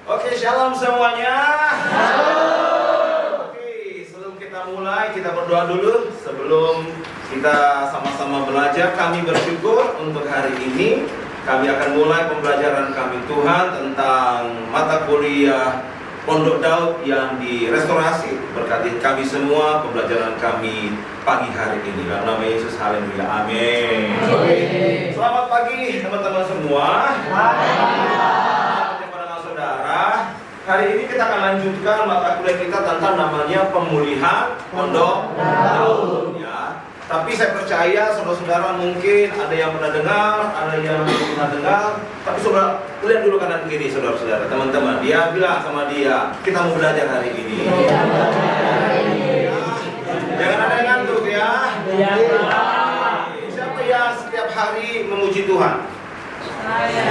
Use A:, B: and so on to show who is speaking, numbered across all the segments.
A: Oke, shalom semuanya. Shalom. Oke, sebelum kita mulai, kita berdoa dulu. Sebelum kita sama-sama belajar, kami bersyukur untuk hari ini. Kami akan mulai pembelajaran kami Tuhan tentang mata kuliah Pondok Daud yang direstorasi. Berkati kami semua pembelajaran kami pagi hari ini. Dalam nama Yesus, haleluya, amin. Selamat pagi teman-teman semua. Kepada saudara, hari ini kita akan lanjutkan mata kuliah kita tentang namanya pemulihan Pondok Daud. Ya. Tapi saya percaya saudara-saudara mungkin ada yang pernah dengar, ada yang belum pernah dengar. Tapi saudara, lihat dulu kanan kiri saudara-saudara, teman-teman. Dia bilang sama dia, kita mau belajar hari ini. Jangan ada yang ngantuk ya. Siapa yang setiap hari memuji Tuhan? Saya.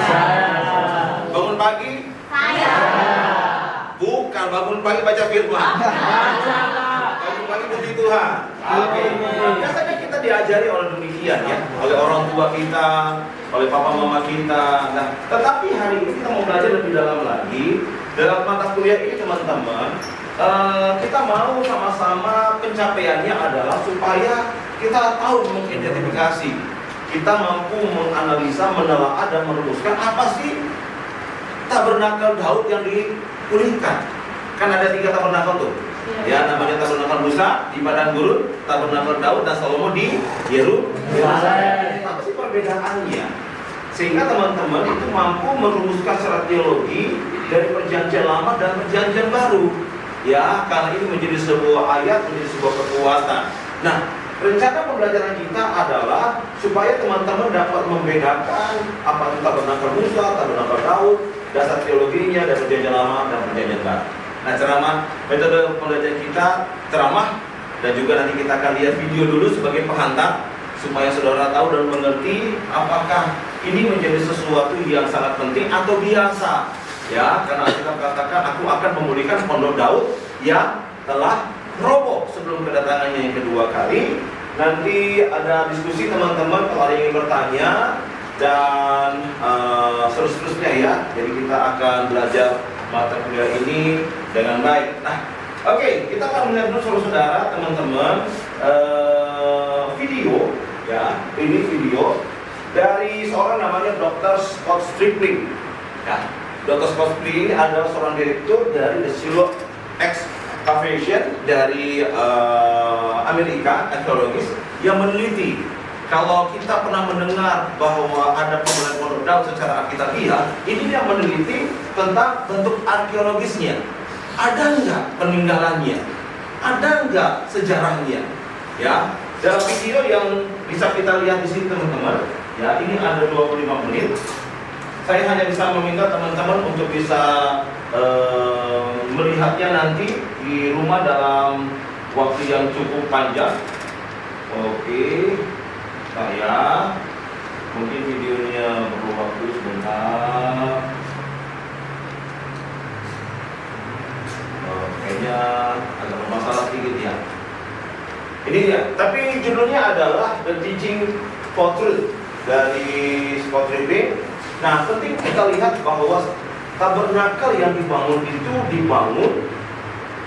A: Bangun pagi? Saya. Bukan, bangun pagi baca firman. Bangun pagi puji Tuhan. Oke. Biasanya kita diajari oleh demikian ya, oleh orang tua kita, oleh papa mama kita. Nah, tetapi hari ini kita mau belajar lebih dalam lagi dalam mata kuliah ini teman-teman. Kita mau sama-sama pencapaiannya adalah supaya kita tahu mengidentifikasi, kita mampu menganalisa, menelaah dan merumuskan apa sih tabernakel Daud yang dipulihkan. Kan ada 3 tabernakel tuh. Ya, namanya tabernakel Musa di padang gurun, tabernakel Daud dan Salomo di Yerusalem. Apa sih perbedaannya? Sehingga teman-teman itu mampu merumuskan secara teologi dari perjanjian lama dan perjanjian baru. Ya, karena ini menjadi sebuah ayat, menjadi sebuah kekuatan. Nah, rencana pembelajaran kita adalah supaya teman-teman dapat membedakan apa itu tabernakel Musa, tabernakel Daud, dasar teologinya dari perjanjian lama dan perjanjian baru. Nah, ceramah, metode pembelajaran kita ceramah, dan juga nanti kita akan lihat video dulu sebagai penghantar supaya saudara tahu dan mengerti apakah ini menjadi sesuatu yang sangat penting atau biasa. Ya, karena kita katakan aku akan memulihkan Pondok Daud yang telah roboh sebelum kedatangannya yang kedua kali. Nanti ada diskusi teman-teman kalau ada yang ingin bertanya dan seterusnya ya. Jadi kita akan belajar mata kuliah ini dengan baik. Nah, oke, kita akan melihat dulu saudara-saudara, teman-teman, video ya. Ini video dari seorang namanya Dr. Scott Stripling. Ya. Dr. Scott Stripling adalah seorang direktur dari The Shiloh Excavation dari Amerika, arkeologis, yang meneliti. Kalau kita pernah mendengar bahwa ada pemulihan Pondok Daud secara alkitabiah, ini dia meneliti tentang bentuk arkeologisnya. Ada nggak peninggalannya? Ada nggak sejarahnya? Ya, dalam video yang bisa kita lihat di sini teman-teman, ya ini ada 25 menit. Saya hanya bisa meminta teman-teman untuk bisa melihatnya nanti di rumah dalam waktu yang cukup panjang. Oke, saya mungkin videonya perlu waktu sebentar. Kayaknya agak bermasalah sedikit ya. Ini dia, tapi judulnya adalah The Teaching for Truth dari Scott Stripling. Nah, penting kita lihat bahwa tabernakel yang dibangun itu dibangun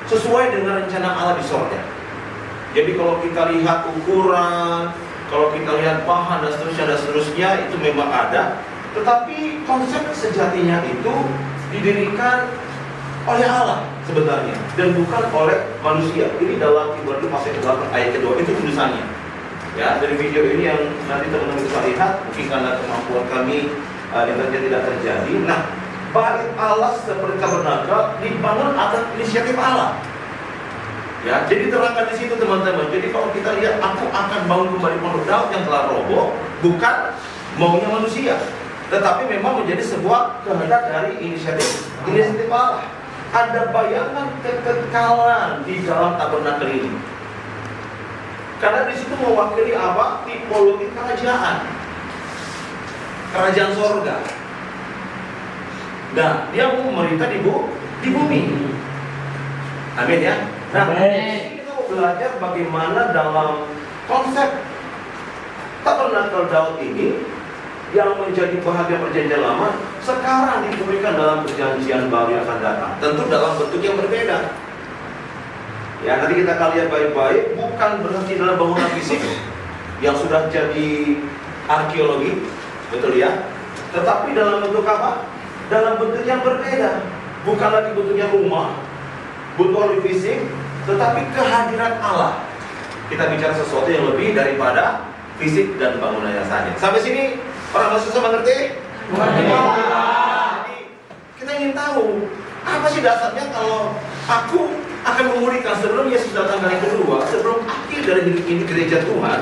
A: sesuai dengan rencana Allah di sorga. Jadi kalau kita lihat ukuran, kalau kita lihat bahan dan seterusnya itu memang ada. Tetapi konsep sejatinya itu didirikan oleh Allah sebenarnya dan bukan oleh manusia. Ini dalam Ibrani pasal ke-8 ayat kedua itu tulisannya. Ya, dari video ini yang nanti teman-teman bisa lihat, mungkin karena kemampuan kami internetnya tidak terjadi. Nah, bait Allah seperti tabernakel dibangun atas inisiatif Allah. Ya, jadi terangkan di situ teman-teman. Jadi kalau kita lihat aku akan bangun kembali Pondok Daud yang telah roboh, bukan maunya manusia, tetapi memang menjadi sebuah kehendak dari inisiatif Allah. Ada bayangan kekekalan di dalam tabernakel ini. Karena di situ mewakili apa? Tipologi kerajaan sorga. Nah, dia mau memerintah di bumi. Amin ya. Nah, kita mau belajar bagaimana dalam konsep tabernakel Daud ini yang menjadi bahagian perjanjian lama sekarang dipulihkan dalam perjanjian baru yang akan datang. Tentu dalam bentuk yang berbeda. Ya, nanti kita akan lihat baik-baik, bukan berhenti dalam bangunan fisik yang sudah jadi arkeologi, betul ya? Tetapi dalam bentuk apa? Dalam bentuk yang berbeda. Bukan lagi bentuknya rumah, bentuk fisik, tetapi kehadiran Allah. Kita bicara sesuatu yang lebih daripada fisik dan bangunannya saja. Sampai sini para mahasiswa mengerti? Jadi kita ingin tahu apa sih dasarnya kalau aku akan memulihkan sebelum Yesus datang kali kedua, sebelum akhir dari hidup ini gereja Tuhan,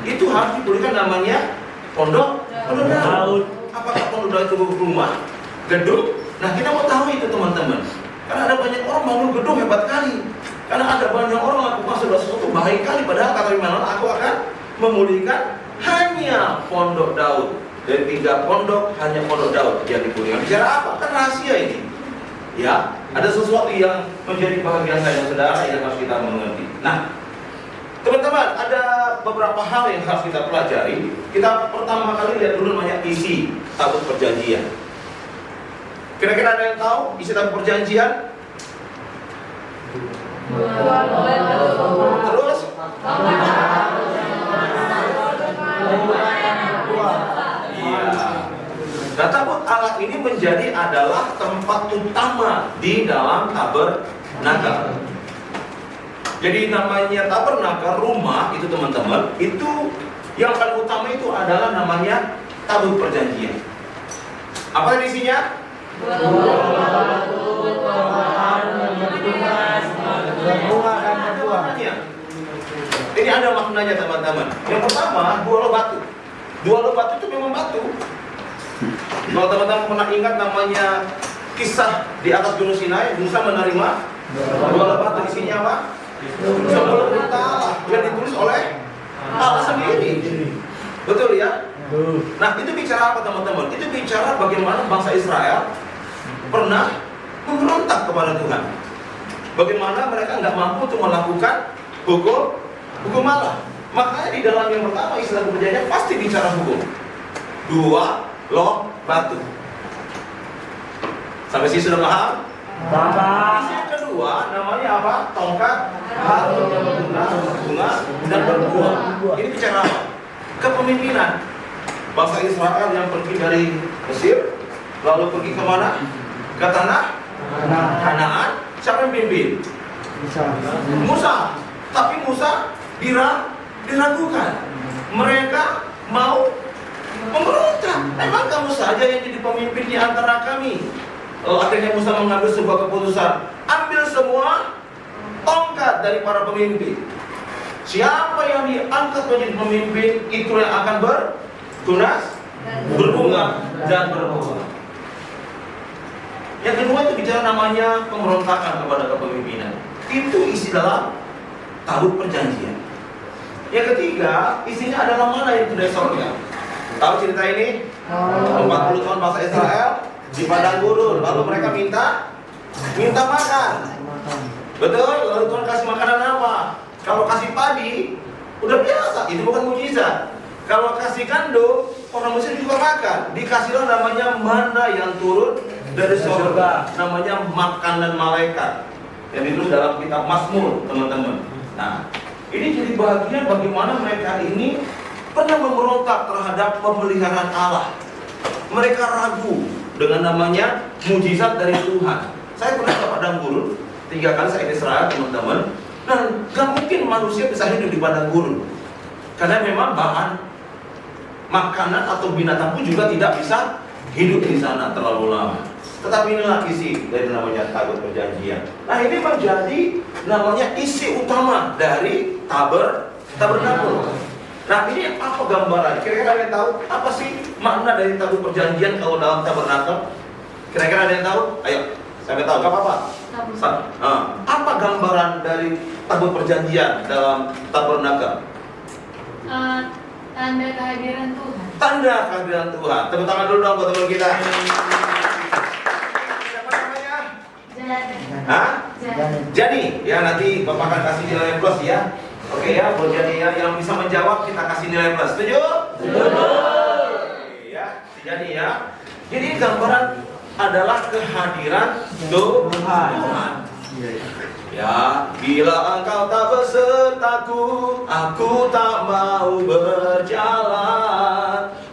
A: itu harus dipulihkan namanya pondok Daud. Apakah pondok Daud itu rumah, gedung? Nah, kita mau tahu itu teman-teman. Karena ada banyak orang bangun gedung hebat kali. Karena ada banyak orang lakukan sesuatu baik kali. Padahal kata firman Allah, aku akan memulihkan hanya pondok Daud. Dari 3 pondok, hanya pondok Daud yang dipulihkan. Bicara apa? Kan rahasia ini. Ya, ada sesuatu yang menjadi bahagian saya dan saudara yang harus kita mengerti. Nah, teman-teman, ada beberapa hal yang harus kita pelajari. Kita pertama kali lihat dulu namanya isi tabut perjanjian. Kira-kira ada yang tahu isi tabut perjanjian? Terus? Nah, tabut Allah ini menjadi adalah tempat utama di dalam tabernakel. Jadi namanya tabernakel, rumah itu teman-teman, itu yang paling utama itu adalah namanya tabut perjanjian. Apa isinya? Ini ada maknanya teman-teman. Yang pertama, 2 lo batu. 2 lo batu itu memang batu. Kalau teman-teman pernah ingat namanya kisah di atas Gunung Sinai, Musa menerima 2 batu, isinya apa? 10 perintah Allah yang ditulis oleh Allah sendiri. Betul ya? Nah, itu bicara apa teman-teman? Itu bicara bagaimana bangsa Israel pernah memberontak kepada Tuhan. Bagaimana mereka nggak mampu untuk melakukan hukum Allah. Makanya di dalam yang pertama istilah perjanjian pasti bicara hukum. 2 loh batu. Sampai sini sudah paham? Yang kedua namanya apa? Tongkat batu yang berbunga dan berbuah. Ini bicara apa? Kepemimpinan. Bangsa Israel yang pergi dari Mesir, lalu pergi kemana? Ke tanah Kanaan. Siapa yang pimpin? Musa. Tapi Musa diragukan. Mereka mau memberontak. Emang kamu saja yang jadi pemimpin di antara kami? Akhirnya Musa mengambil sebuah keputusan. Ambil semua tongkat dari para pemimpin. Siapa yang diangkat menjadi pemimpin, itu yang akan bertunas, berbunga dan berbuah. Yang kedua itu bicara namanya pemberontakan kepada kepemimpinan. Itu isi dalam tabut perjanjian. Yang ketiga, isinya adalah mana yang dari sorga. Tahu cerita ini? 40 tahun bangsa Israel di padang gurun, lalu mereka minta makan. Betul? Lalu Tuhan kasih makanan apa? Kalau kasih padi, udah biasa, itu bukan mujizat. Kalau kasih gandum, orang Mesir juga makan. Dikasihlah namanya mana yang turun dari surga, namanya makanan malaikat. Yang ditulis dalam kitab Mazmur, teman-teman. Nah, ini jadi bagian bagaimana mereka ini pernah memberontak terhadap pemeliharaan Allah. Mereka ragu dengan namanya mujizat dari Tuhan. Saya pernah ke padang gurun 3 kali saya ke Israel, teman-teman. Dan gak mungkin manusia bisa hidup di padang gurun, karena memang bahan makanan atau binatang pun juga tidak bisa hidup di sana terlalu lama. Tetapi inilah isi dari namanya tabut perjanjian. Nah, ini menjadi namanya isi utama dari tabernakel. Nah, ini apa gambaran? Kira-kira ada yang tahu apa sih makna dari tabut perjanjian kalau dalam tabernakel? Kira-kira ada yang tahu? Ayo, sampai tahu, gak apa-apa. Apa gambaran dari tabut perjanjian dalam tabernakel?
B: Tanda kehadiran Tuhan.
A: Tanda kehadiran Tuhan. Tepuk tangan dulu dong buat teman kita. Siapa namanya? Jani. Ya, nanti Bapak akan kasih nilai plus ya. Oke ya, buat Jani ya, yang bisa menjawab kita kasih nilai plus. Setuju? Setuju. Ya. Jadi ya, jadi gambaran adalah kehadiran Tuhan. Ya, bila engkau tak besertaku, aku tak mau berjalan.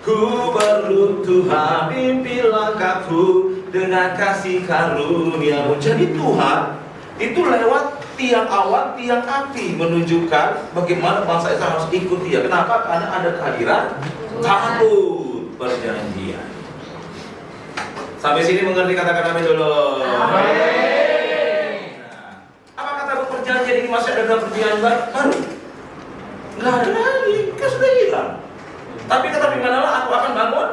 A: Ku perlu Tuhan, pimpin langkahku dengan kasih karunia-Mu. Jadi Tuhan itu lewat tiang awan, tiang api menunjukkan bagaimana bangsa Israel harus ikut Dia. Kenapa? Karena ada kehadiran tabut perjanjian. Sampai sini mengerti, katakan amin dulu. Perjanjian ini masih ada dalam perjanjian baru? Nggak ada lagi, kan sudah hilang. Tapi kata firman-Allah, aku akan bangun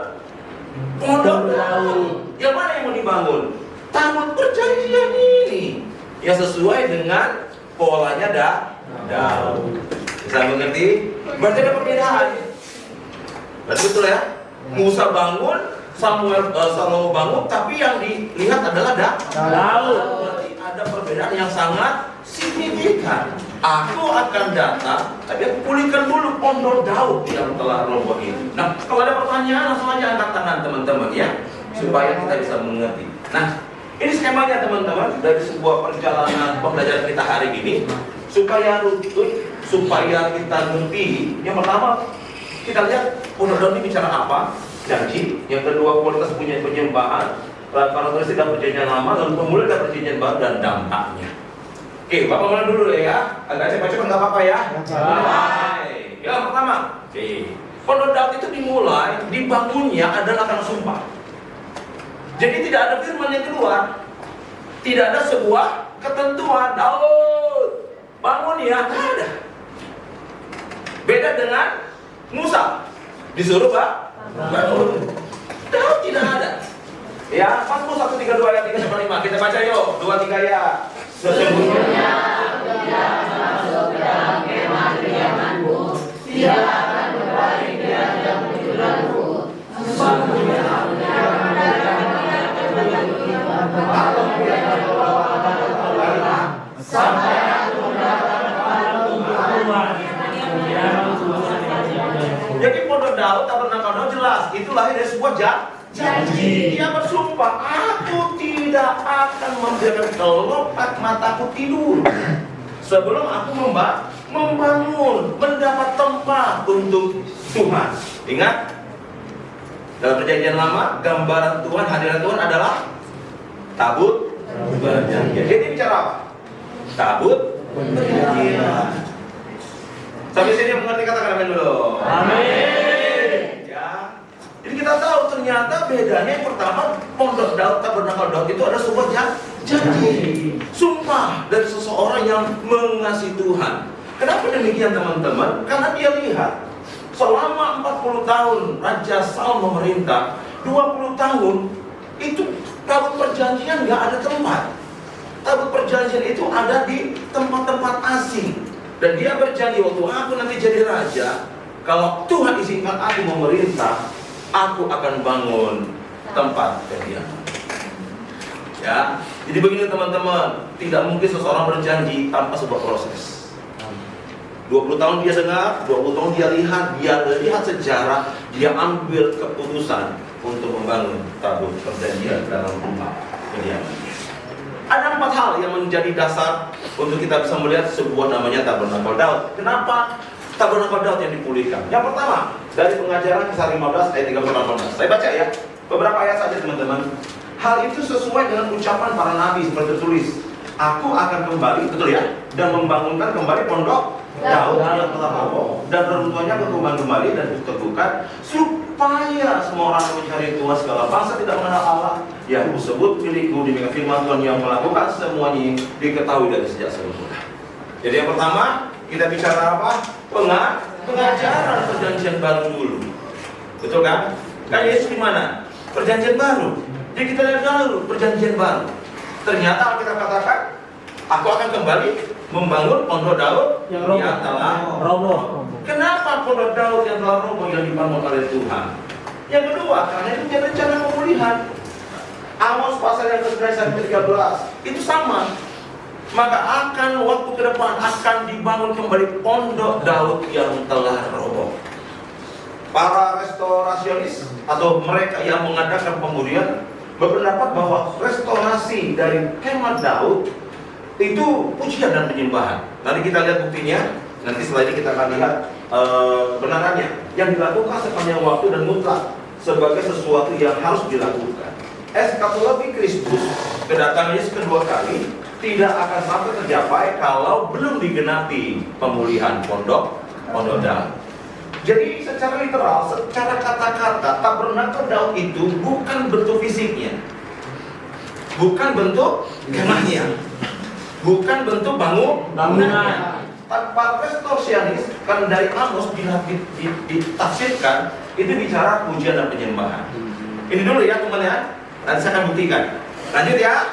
A: pondok Daud. Yang mana yang mau dibangun? Tabut perjanjian ini, yang sesuai dengan polanya Daud. Bisa mengerti? Berarti ada perbedaan. Berarti betul ya? Musa bangun, Salomo bangun, tapi yang dilihat adalah Daud. Berarti ada perbedaan yang sangat signifikan. Aku akan datang, tapi aku pulihkan dulu pondok Daud yang telah roboh ini. Nah, kalau ada pertanyaan langsung aja angkat tangan teman-teman ya, supaya kita bisa mengerti. Nah, ini skemanya teman-teman dari sebuah perjalanan pembelajaran kita hari ini, supaya runtut, supaya kita ngerti. Yang pertama, kita lihat pondok Daud ini bicara apa? Janji. Yang kedua, kualitas punya penyembahan. Kalau terus tidak perjanjian lama, lalu pemulihan dan perjanjian baru dan dampaknya. Oke, Bapak mulai dulu ya. Agak cepat-cepat nggak apa-apa ya. Mulai. Yang pertama, pondok Daud itu dimulai, dibangunnya adalah karena sumpah. Jadi tidak ada firman yang keluar, tidak ada sebuah ketentuan Daud bangun ya, tidak ada. Beda dengan Musa, disuruh bangun. Daud tidak ada. Ya, Mazmur 132 ayat 3 sampai 5. Kita baca yuk, 2-3 ya. Sesungguhnya dia masuk ke dalam kemah kediamanku, dia akan berbaring di atas kuburanku. Sesungguhnya aku tidak mendengarkan kalau dia berdoa sampai aku mendapatkan Tuhan. Jadi pondok Daud, tabernakel Daud jelas, itu lahir dari sebuah janji. Dia bersumpah, aku tidak akan membiarkan kelopak mataku tidur sebelum aku membangun, mendapat tempat untuk Tuhan. Ingat, dalam perjanjian lama, gambaran Tuhan, hadirat Tuhan adalah tabut perjanjian. Jadi bicara apa? Tabut perjanjian. Sampai sini mengerti, katakan amin dulu. Amin. Ya. Jadi kita tahu ternyata bedanya yang pertama, pondok Daud, tabernakel Daud itu ada sebuah janji, sumpah dari seseorang yang mengasihi Tuhan. Kenapa demikian teman-teman? Karena dia lihat selama 40 tahun Raja Saul memerintah, 20 tahun itu tabut perjanjian nggak ada tempat. Tabut perjanjian itu ada di tempat-tempat asing. Dan dia berjanji, waktu aku nanti jadi raja, kalau Tuhan izinkan aku memerintah, aku akan bangun tempat kediaman. Ya, jadi begini teman-teman, tidak mungkin seseorang berjanji tanpa sebuah proses. 20 tahun dia dengar, 20 tahun dia lihat sejarah, dia ambil keputusan untuk membangun tabut perjanjian dalam rumah kediaman. Ada 4 hal yang menjadi dasar untuk kita bisa melihat sebuah namanya tabernakel Daud. Kenapa tabernakel Daud yang dipulihkan? Yang pertama, dari pengajaran Kisah 15 ayat 13-18. Saya baca ya, beberapa ayat saja teman-teman. Hal itu sesuai dengan ucapan para nabi seperti tertulis, aku akan kembali, betul ya, dan membangunkan kembali pondok Daud yang telah roboh, dan reruntuhannya berkembang kembali dan diteguhkan, supaya semua orang yang mencari Tuhan segala bangsa tidak mengenal Allah yang disebut milikku, demikian firman Tuhan yang melakukan semuanya diketahui dari sejak semula. Jadi yang pertama, kita bicara apa? Pengajaran perjanjian baru dulu. Betul kan? Kan Yesus di mana? Perjanjian baru. Jadi kita lihat dulu perjanjian baru. Ternyata kita katakan, aku akan kembali membangun pondok Daud yang telah roboh. Kenapa pondok Daud yang telah roboh yang dibangun oleh Tuhan? Yang kedua, karena itu punya rencana pemulihan. Amos pasal yang ke-13 itu sama. Maka akan waktu ke depan akan dibangun kembali pondok Daud yang telah roboh. Para restorasionis atau mereka yang mengadakan pemurian berpendapat bahwa restorasi dari kemah Daud itu pujian dan penyembahan. Nanti kita lihat buktinya. Nanti setelah ini kita akan lihat benarannya yang dilakukan sepanjang waktu dan mutlak sebagai sesuatu yang harus dilakukan. Eskatologi Kristus, kedatangan Yesus kedua kali, tidak akan sampai tercapai kalau belum digenapi pemulihan pondok Daud. Jadi secara literal, secara kata-kata, tabernakel Daud itu bukan bentuk fisiknya, bukan bentuk kemahnya, bukan bentuk bangunannya. Tanpa restorsionis, kan dari Amos ditafsirkan itu bicara pujian dan penyembahan. Ini dulu ya teman-teman, nanti saya akan buktikan. Lanjut ya.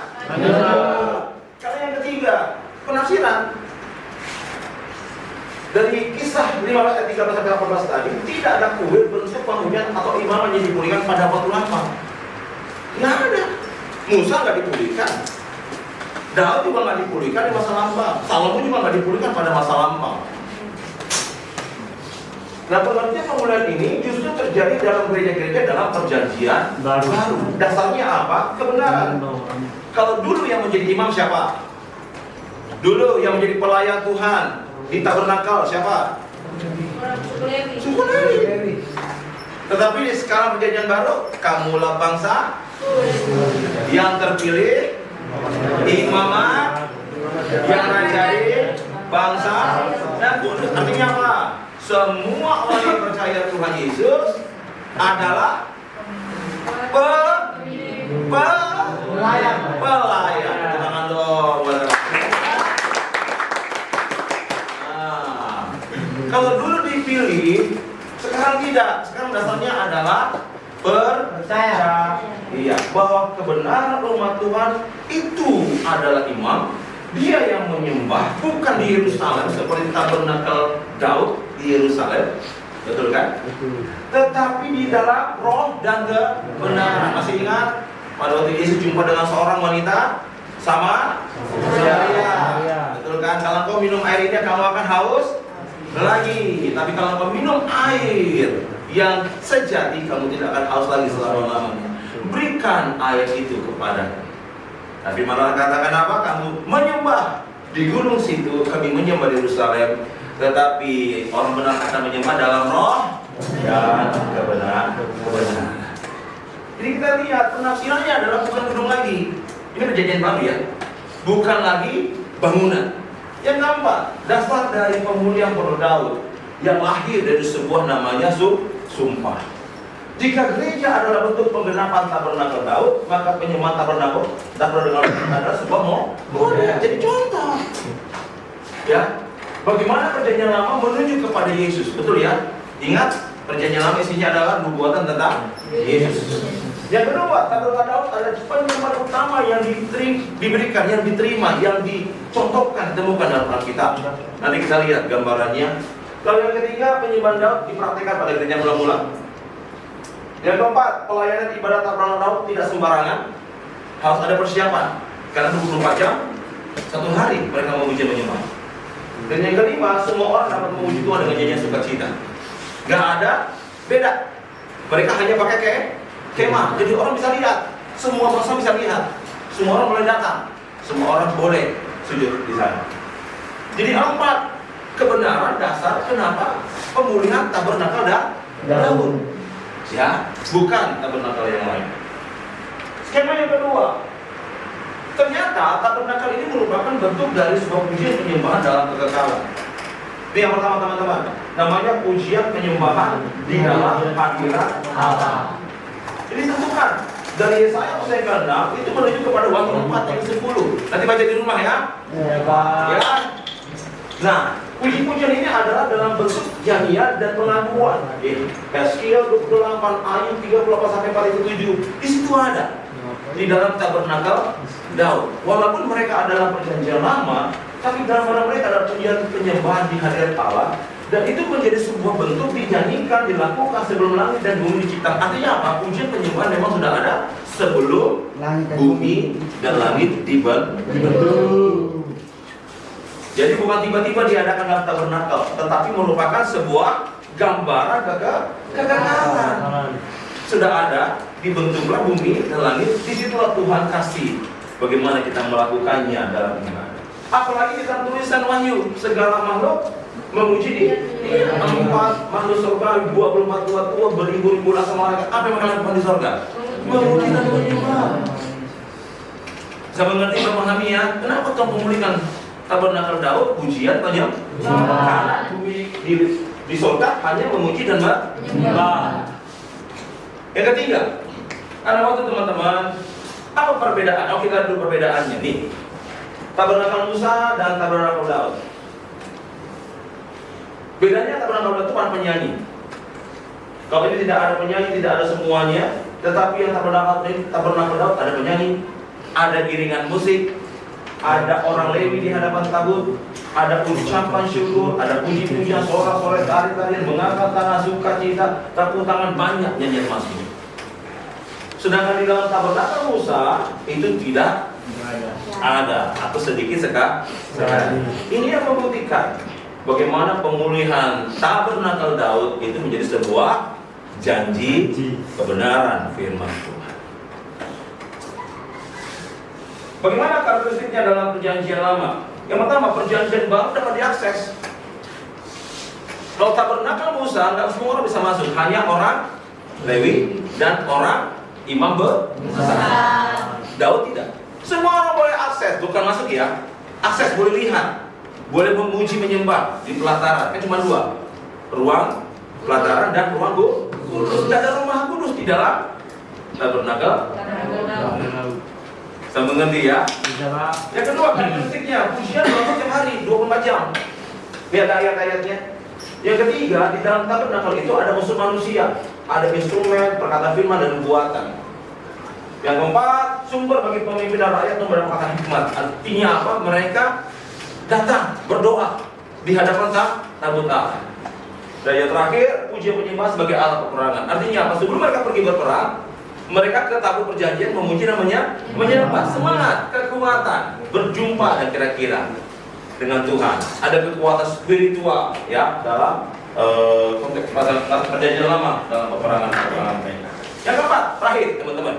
A: Karena yang ketiga, penafsiran. Dari kisah 15 ayat 13 sampai 18 tadi, tidak ada kuil bentuk pemurian atau imam yang dipulihkan pada waktu lama. Nggak ada. Musa nggak dipulihkan. Daud juga nggak dipulihkan di masa lampau. Salomo juga nggak dipulihkan pada masa lampau. Nah, pengertian pemulihan ini justru terjadi dalam gereja-gereja dalam perjanjian baru. Dasarnya apa? Kebenaran. Kalau dulu yang menjadi imam siapa? Dulu yang menjadi pelayan Tuhan di tabernakel siapa? Suku Lewi. Tetapi sekarang perjanjian baru, kamulah bangsa yang terpilih, imamat yang menjadi bangsa dan kudus. Artinya apa? Semua orang yang percaya Tuhan Yesus adalah pelayan. Tangan dong. Kalau dulu dipilih, sekarang tidak. Sekarang dasarnya adalah percaya. Iya, bahwa kebenaran umat Tuhan itu adalah imam. Dia yang menyembah, bukan di Yerusalem seperti tabernakel Daud di Yerusalem, betul kan? Betul. Tetapi di dalam roh dan kebenaran. Masih ingat pada waktu Yesus jumpa dengan seorang wanita sama Samaria, betul kan? Kalau kau minum air ini, kamu akan haus lagi. Tapi kalau kau minum air yang sejati, kamu tidak akan haus lagi selama-lamanya. Berikan air itu kepada. Tapi malah katakan apa? Kamu menyembah di gunung situ, kami menyembah di Yerusalem. Tetapi orang benar akan menyembah dalam roh dan kebenaran. Jadi kita lihat penafsirannya adalah bukan gunung lagi. Ini perjanjian baru ya, bukan lagi bangunan. Yang keempat, dasar dari pemulihan pondok Daud yang lahir dari sebuah namanya sumpah. Jika gereja adalah bentuk penggenapan tabernakel Daud, maka penyembahan tabernakel adalah sebuah model. Jadi contoh. Ya, bagaimana perjanjian lama menuju kepada Yesus, betul ya? Ingat, perjanjian lama isinya adalah nubuatan tentang Yesus. Yang kedua, tabernakel Daud adalah penyembahan utama yang diberikan, yang diterima, yang dicontohkan, ditemukan dalam Alkitab. Nanti kita lihat gambarannya. Lalu yang ketiga, penyembahan Daud dipraktikkan pada gereja mula-mula. Yang keempat, pelayanan ibadat tabernakel Daud tidak sembarangan, harus ada persiapan. Karena 24 jam, satu hari mereka memuji menyembah. Dan yang kelima, semua orang dapat memuji Tuhan dengan nyanyian sukacita. Gak ada beda. Mereka hanya pakai kemah. Jadi orang bisa lihat, semua bangsa bisa lihat, semua orang boleh datang, semua orang boleh sujud di sana. Jadi 4 kebenaran dasar kenapa pemulihan tabernakel Daud. Ya, bukan tabernakel yang lain. Skema yang kedua, ternyata tabernakel ini merupakan bentuk dari sebuah pujian penyembahan dalam kekekalan. Ini yang pertama teman-teman, namanya pujian penyembahan di dalam hadirat Allah. Ini tentukan dari Yesaya pasal 6 itu menuju kepada waktu 4 ayat 10. Nanti baca di rumah ya. Ya. Nah, puji-pujian ini adalah dalam bentuk nyanyian dan pengakuan. Yeskiel 28 ayat 38 sampai 47. Di situ ada di dalam tabernakel Daud. Walaupun mereka adalah perjanjian lama, tapi dalam mereka adalah pujian penyembahan di hadirat Allah. Dan itu menjadi sebuah bentuk dinyanyikan, dilakukan sebelum langit dan bumi diciptakan. Artinya apa? Pujian penyembahan memang sudah ada sebelum bumi dan langit dibentuk. Jadi bukan tiba-tiba diadakan dalam tabernakel, tetapi merupakan sebuah gambaran kegagalan. Sudah ada, dibentuklah bumi dan langit, disitulah Tuhan kasih bagaimana kita melakukannya dalam iman. Apalagi kita tulisan Wahyu, segala makhluk memuji dia. 4 makhluk surga, 24 tua beribu-ribu rasa malaikat. Apa yang mereka lakukan di surga? Memuji dan menyembah. Saya mengerti, memahami ya. Kenapa Tuhan memulihkan tabernakel Daud? Pujian banyak. Karena bumi di surga hanya memuji dan menyembah. Yang ketiga, karena waktu teman-teman, apa perbedaan? Oh, kita dulu perbedaannya nih. Tabernakel Musa dan tabernakel Daud. Bedanya tabernakel Daud itu para penyanyi. Kalau ini tidak ada penyanyi, tidak ada semuanya. Tetapi yang tabernakel Daud ada penyanyi, ada iringan musik, ada orang Lewi di hadapan tabut, ada ucapan syukur, ada puji-pujian, sorak-sorai, tari-tarian, mengangkat tangan, sukacita, tepuk tangan, banyak nyanyian mazmur. Sedangkan di dalam tabernakel Musa itu tidak ada atau sedikit sekali. Ini yang membuktikan bagaimana pemulihan tabernakel Daud itu menjadi sebuah janji kebenaran firman Tuhan. Bagaimana karakteristiknya dalam perjanjian lama? Yang pertama, perjanjian baru dapat diakses. Kalau tabernakel Musa, nggak semua orang bisa masuk, hanya orang Lewi dan orang imam besar. Daud tidak. Semua orang boleh akses, bukan masuk ya. Akses, boleh lihat, boleh memuji menyembah di pelataran. Kan cuma 2, ruang pelataran dan ruang kudus. Tidak ada rumah kudus di dalam tabernakel. Saya mengerti ya. Yang kedua, karakteristiknya pujian berlangsung tiap hari 24 jam. Lihat ayat-ayatnya. Yang ketiga, di dalam tabernakel itu ada unsur manusia, ada instrumen, perkataan firman dan nubuatan. Yang keempat, sumber bagi pemimpin dan rakyat untuk mendapatkan hikmat. Artinya apa? Mereka datang berdoa di hadapan tabut Allah. Dan yang terakhir, pujian penyembah sebagai alat peperangan. Artinya apa? Sebelum mereka pergi berperang, mereka ke tabut perjanjian memuji namanya menyembah, semangat, kekuatan, berjumpa dan kira-kira dengan Tuhan. Ada kekuatan spiritual ya dalam konteks perjanjian lama, dalam peperangan mereka. Yang keempat, terakhir teman-teman.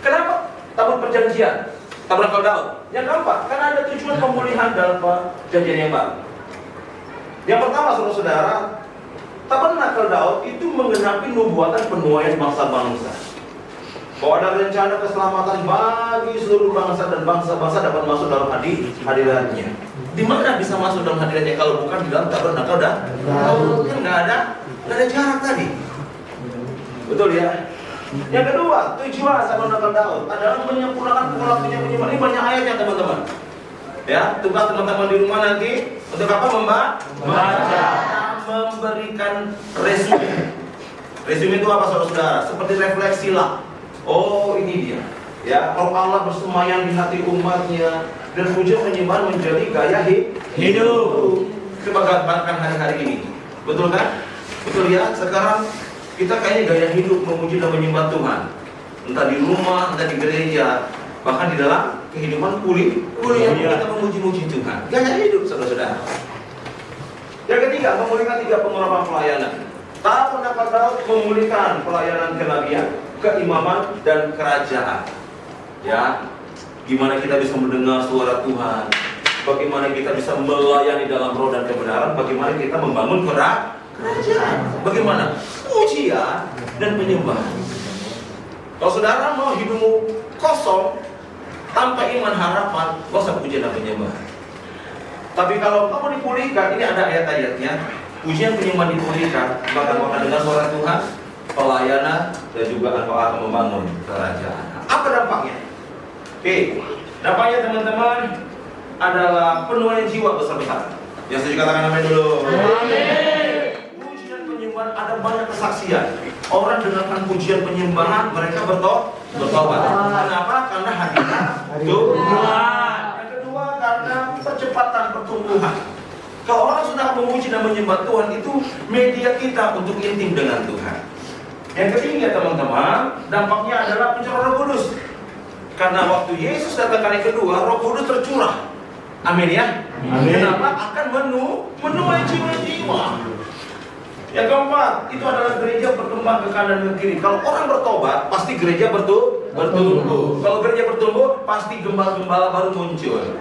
A: Kenapa tabut perjanjian? Tabernakel Daud. Yang keempat, karena ada tujuan pemulihan dalam perjanjian yang baru. Yang pertama, saudara-saudara, tabernakel Daud itu menggenapi nubuatan penuaian bangsa-bangsa. Bahwa ada rencana keselamatan bagi seluruh bangsa dan bangsa-bangsa dapat masuk dalam hadiratnya. Di mana bisa masuk dalam hadiratnya kalau bukan di dalam tabernakel Daud? Kan nggak ada jarak tadi. Betul ya? Yang kedua, tujuan tabernakel Daud adalah menyempurnakan pengelolaannya penyembah. Ini banyak ayatnya teman-teman. Ya, tugas teman-teman di rumah nanti untuk apa? Membaca, memberikan resume. Resume itu apa saudara-saudara? Seperti refleksi lah. Oh, ini dia. Ya, kalau Allah bersemayam di hati umatnya dan pujian penyembahan menjadi gaya hidup. Coba gambarkan hari-hari ini. Betul kan? Betul ya. Sekarang kita kayaknya gaya hidup memuji dan menyembah Tuhan. Entah di rumah, entah di gereja, bahkan di dalam kehidupan kuliah kita memuji-muji Tuhan. Gaya hidup saudara-saudara. Yang ketiga, memulihkan 3 pengurapan pelayanan. Tabernakel Daud memulihkan pelayanan kenabian, keimaman dan kerajaan. Ya, gimana kita bisa mendengar suara Tuhan? Bagaimana kita bisa melayani dalam roh dan kebenaran? Bagaimana kita membangun kerajaan? Bagaimana? Pujian dan penyembahan. Kalau saudara mau hidupmu kosong tanpa iman harapan, gak usah pujian dan penyembahan. Tapi kalau kamu dipulihkan, ini ada ayat-ayatnya. Pujian penyembahan dipulihkan, maka kamu akan dengar suara Tuhan, pelayanan, dan juga engkau akan membangun kerajaan. Apa dampaknya? Oke, dampaknya teman-teman adalah penuaian jiwa besar-besar. Yang saya katakan amin dulu. Amin. Pujian penyembahan ada banyak kesaksian. Orang dengarkan pujian penyembahan, mereka bertobat. Kenapa? Karena hadirat Tuhan. Yang kedua, karena percepatan pertumbuhan. Kalau orang sudah memuji dan menyembah Tuhan, itu media kita untuk intim dengan Tuhan. Yang ketiga teman-teman, dampaknya adalah pencurahan Roh Kudus. Karena waktu Yesus datang kali kedua, Roh Kudus tercurah. Amin ya. Amin. Kenapa? Akan menuai jiwa-jiwa. Yang keempat, itu adalah gereja berkembang ke kanan dan kiri. Kalau orang bertobat, pasti gereja bertumbuh. Kalau gereja bertumbuh, pasti gembala-gembala baru muncul.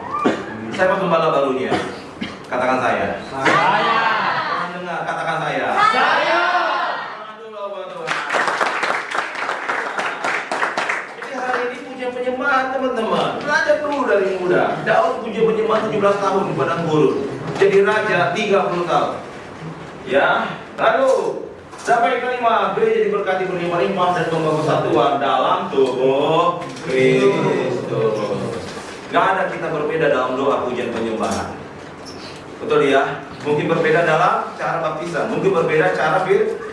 A: Siapa gembala barunya? Katakan saya. Orang dengar, katakan saya. Jadi hari ini pujian penyembahan teman-teman. Belajar dulu dari muda. Daud pujian penyembahan 17 tahun di padang gurun. Jadi raja 30 tahun. Ya, lalu siapa yang kelima? Gereja diberkati berlimpah-limpah dan membangun kesatuan dalam tubuh Kristus. Gak ada kita berbeda dalam doa pujian penyembahan. Betul ya? Mungkin berbeda dalam cara baptisan, mungkin berbeda cara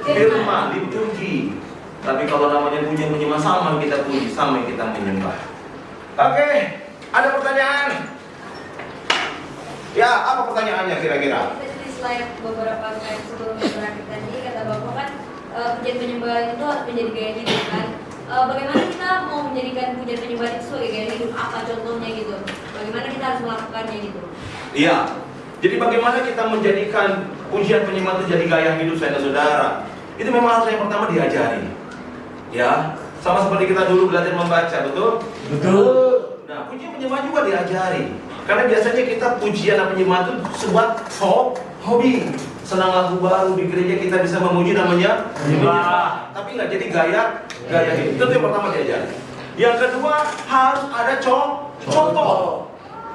A: firman, liturgi. Tapi kalau namanya pujian penyembahan, sama kita puji, sama kita menyembah. Oke, ada pertanyaan? Ya, apa pertanyaannya kira-kira?
B: Selain beberapa slide sebelumnya terakhir tadi kata Bapak kan pujian penyembahan itu harus menjadi gaya hidup kan. Bagaimana kita mau menjadikan pujian penyembahan itu sebagai gaya hidup? Apa contohnya gitu? Bagaimana kita harus melakukannya gitu?
A: Iya. Jadi bagaimana kita menjadikan pujian penyembahan itu jadi gaya hidup saudara-saudara? Itu memang harus yang pertama diajari. Ya, sama seperti kita dulu belajar membaca, betul?
C: Betul.
A: Nah, pujian penyembahan juga diajari. Karena biasanya kita pujian dan penyembahan itu sebuah hobi. Senang lagu baru di gereja kita bisa memuji namanya penyembah. Tapi nggak jadi gaya hidup. Itu yang pertama diajari. Yang kedua harus ada contoh,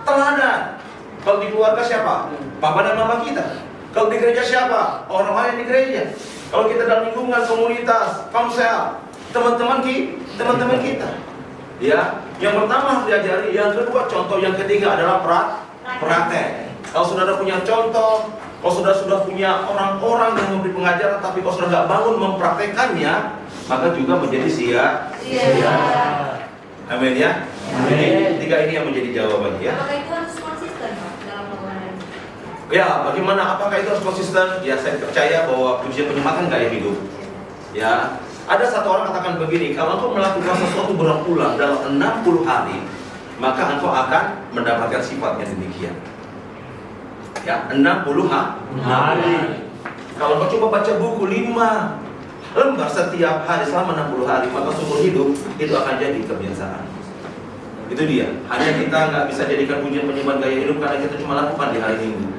A: teladan. Kalau di keluarga siapa? Papa dan mama kita. Kalau di gereja siapa? Orang lain di gereja. Kalau kita dalam lingkungan komunitas, komsel, teman-teman kita. Ya, yang pertama harus diajari, yang kedua contoh, yang ketiga adalah praktek. Kalau saudara punya contoh, kalau sudah punya orang-orang yang memberi pengajaran, tapi kalau sudah nggak bangun mempraktekannya, maka juga menjadi sia-sia. Amin ya. Jadi tiga ini yang menjadi jawaban ya.
B: Apakah itu harus konsisten Pak dalam melakukan?
A: Ya, bagaimana? Apakah itu harus konsisten? Ya, saya percaya bahwa pujian penyembahan gaya hidup. Ya, ada satu orang katakan begini, kalau engkau melakukan sesuatu berulang-ulang dalam 60 hari, maka engkau akan mendapatkan sifat yang demikian. Ya, 60 hari. Kalau engkau coba baca buku 5 lembar setiap hari selama 60 hari, maka seumur hidup itu akan jadi kebiasaan. Itu dia. Hanya kita nggak bisa jadikan pujian penyembahan gaya hidup karena kita cuma lakukan di hari Minggu,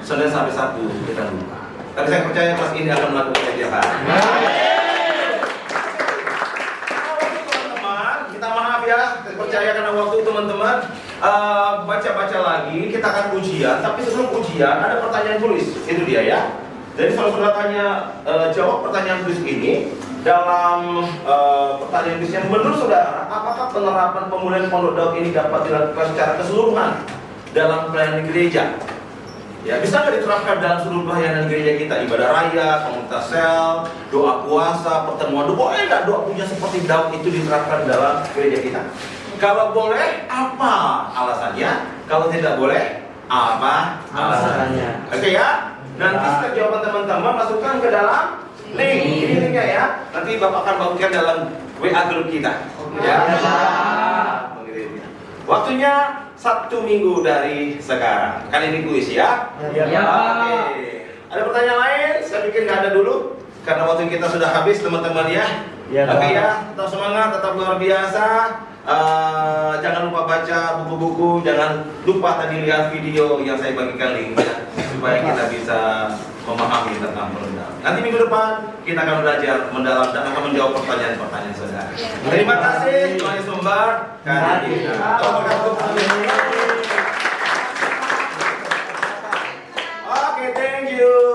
A: Senin sampai Sabtu kita lupa. Tapi saya percaya kelas ini akan melakukannya tiap hari. Kita maaf ya, saya percaya karena waktu teman-teman baca-baca lagi, kita akan ujian. Tapi sebelum ujian ada pertanyaan tulis, itu dia ya. Jadi kalau saudara tanya jawab pertanyaan tulis ini dalam pertanyaan tulisnya, menurut saudara, apakah penerapan pemulihan Pondok Daud ini dapat dilakukan secara keseluruhan dalam pelayanan gereja? Ya, bisa nggak diterapkan dalam seluruh pelayanan gereja kita? Ibadah raya, komunitas sel, doa puasa, pertemuan doa. Boleh nggak doa punya seperti Daud itu diterapkan dalam gereja kita? Kalau boleh, apa alasannya? Kalau tidak boleh, apa alasannya? Oke ya? Nanti setiap jawaban teman-teman masukkan ke dalam link. Ini linknya ya. Nanti Bapak akan bagikan dalam WA grup kita. Ya. Waktunya Sabtu Minggu dari sekarang. Kali ini kuis ya. Oke. Ada pertanyaan lain? Saya pikir nggak ada dulu. Karena waktu kita sudah habis teman-teman ya. Oke ya. Tetap semangat, tetap luar biasa. Jangan lupa baca buku-buku, jangan lupa tadi lihat video yang saya bagikan linknya supaya kita bisa memahami tentang perendahan. Nanti minggu depan kita akan belajar mendalam dan akan menjawab pertanyaan-pertanyaan saudara. Terima kasih, Tuhan Yesus memberkati kita. Oke, thank you.